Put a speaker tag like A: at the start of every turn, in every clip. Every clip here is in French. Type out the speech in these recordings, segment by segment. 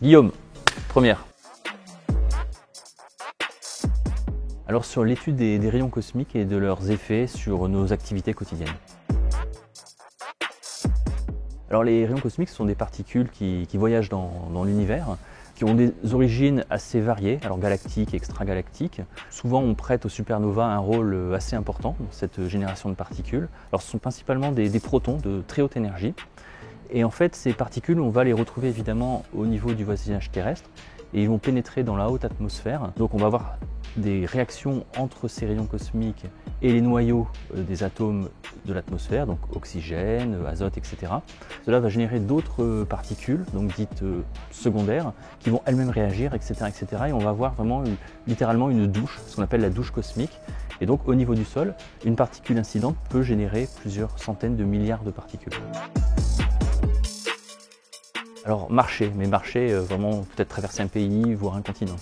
A: Guillaume, première. Alors sur l'étude des rayons cosmiques et de leurs effets sur nos activités quotidiennes. Alors les rayons cosmiques sont des particules qui voyagent dans l'univers, qui ont des origines assez variées, alors galactiques et extragalactiques. Souvent on prête aux supernovas un rôle assez important dans cette génération de particules. Alors ce sont principalement des protons de très haute énergie. Et en fait ces particules, on va les retrouver évidemment au niveau du voisinage terrestre et ils vont pénétrer dans la haute atmosphère. Donc on va avoir des réactions entre ces rayons cosmiques et les noyaux des atomes de l'atmosphère, donc oxygène, azote, etc. Cela va générer d'autres particules, donc dites secondaires, qui vont elles-mêmes réagir, etc., etc. Et on va avoir vraiment littéralement une douche, ce qu'on appelle la douche cosmique. Et donc au niveau du sol, une particule incidente peut générer plusieurs centaines de milliards de particules. Alors marcher, mais marcher vraiment peut-être traverser un pays, voire un continent.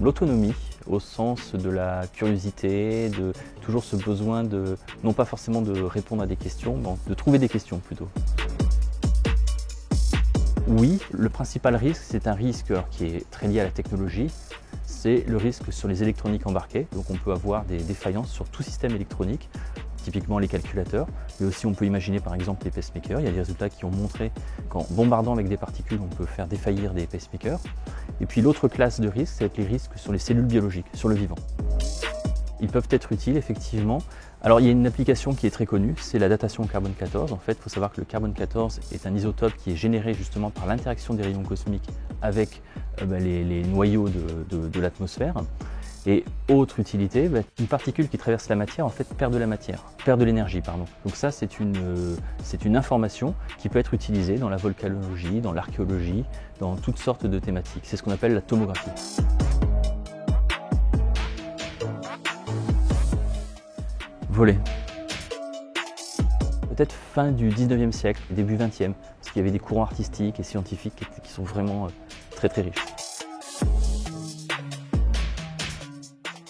A: L'autonomie, au sens de la curiosité, de toujours ce besoin de, non pas forcément de répondre à des questions, mais de trouver des questions plutôt. Oui, le principal risque, c'est un risque qui est très lié à la technologie, c'est le risque sur les électroniques embarquées. Donc on peut avoir des défaillances sur tout système électronique, typiquement les calculateurs, mais aussi on peut imaginer par exemple les pacemakers. Il y a des résultats qui ont montré qu'en bombardant avec des particules, on peut faire défaillir des pacemakers. Et puis l'autre classe de risques, c'est les risques sur les cellules biologiques, sur le vivant. Ils peuvent être utiles effectivement. Alors il y a une application qui est très connue, c'est la datation au carbone 14. En fait, il faut savoir que le carbone 14 est un isotope qui est généré justement par l'interaction des rayons cosmiques avec les noyaux de l'atmosphère. Et autre utilité, une particule qui traverse la matière en fait perd de la matière, perd de l'énergie, pardon. Donc ça c'est une information qui peut être utilisée dans la volcanologie, dans l'archéologie, dans toutes sortes de thématiques. C'est ce qu'on appelle la tomographie. Voler. Peut-être fin du 19e siècle, début 20e, parce qu'il y avait des courants artistiques et scientifiques qui sont vraiment très très riches.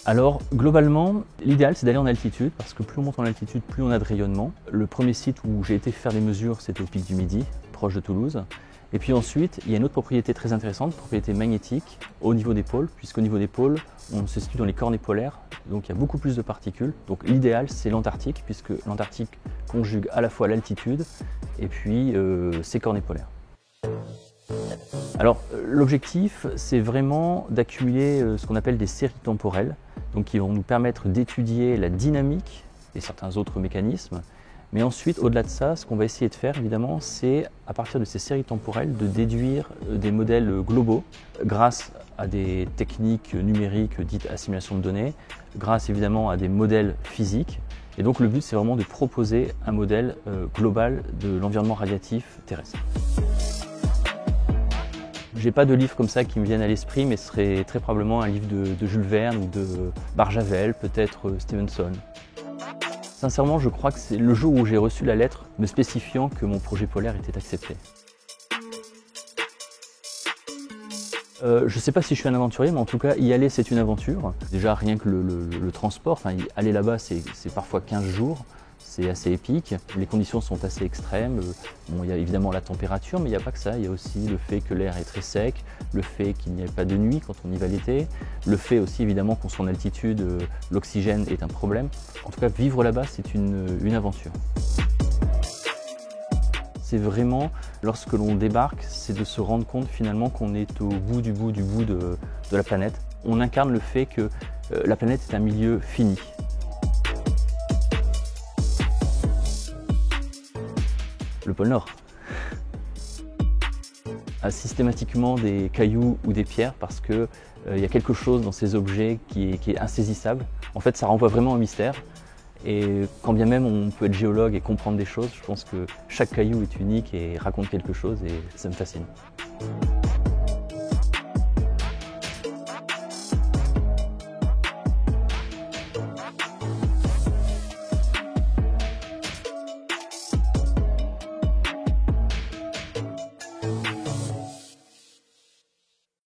A: Alors globalement, l'idéal c'est d'aller en altitude parce que plus on monte en altitude, plus on a de rayonnement. Le premier site où j'ai été faire des mesures, c'était au pic du Midi, proche de Toulouse. Et puis ensuite, il y a une autre propriété très intéressante, propriété magnétique, au niveau des pôles, puisqu'au niveau des pôles, on se situe dans les cornets polaires, donc il y a beaucoup plus de particules. Donc l'idéal c'est l'Antarctique, puisque l'Antarctique conjugue à la fois l'altitude et puis ses cornets polaires. Alors l'objectif c'est vraiment d'accumuler ce qu'on appelle des séries temporelles, donc qui vont nous permettre d'étudier la dynamique et certains autres mécanismes. Mais ensuite, au-delà de ça, ce qu'on va essayer de faire évidemment, c'est à partir de ces séries temporelles de déduire des modèles globaux grâce à des techniques numériques dites assimilation de données, grâce évidemment à des modèles physiques. Et donc le but c'est vraiment de proposer un modèle global de l'environnement radiatif terrestre. J'ai pas de livre comme ça qui me viennent à l'esprit, mais ce serait très probablement un livre de Jules Verne ou de Barjavel, peut-être Stevenson. Sincèrement, je crois que c'est le jour où j'ai reçu la lettre me spécifiant que mon projet polaire était accepté. Je ne sais pas si je suis un aventurier, mais en tout cas, y aller, c'est une aventure. Déjà, rien que le transport, aller là-bas, c'est parfois 15 jours. C'est assez épique, les conditions sont assez extrêmes. Bon, il y a évidemment la température, mais il n'y a pas que ça. Il y a aussi le fait que l'air est très sec, le fait qu'il n'y ait pas de nuit quand on y va l'été, le fait aussi évidemment qu'on soit en altitude, l'oxygène est un problème. En tout cas, vivre là-bas, c'est une aventure. C'est vraiment, lorsque l'on débarque, c'est de se rendre compte finalement qu'on est au bout de la planète. On incarne le fait que la planète est un milieu fini. Le pôle Nord a systématiquement des cailloux ou des pierres parce qu'il y a quelque chose dans ces objets qui est insaisissable. En fait, ça renvoie vraiment au mystère. Et quand bien même on peut être géologue et comprendre des choses, je pense que chaque caillou est unique et raconte quelque chose et ça me fascine.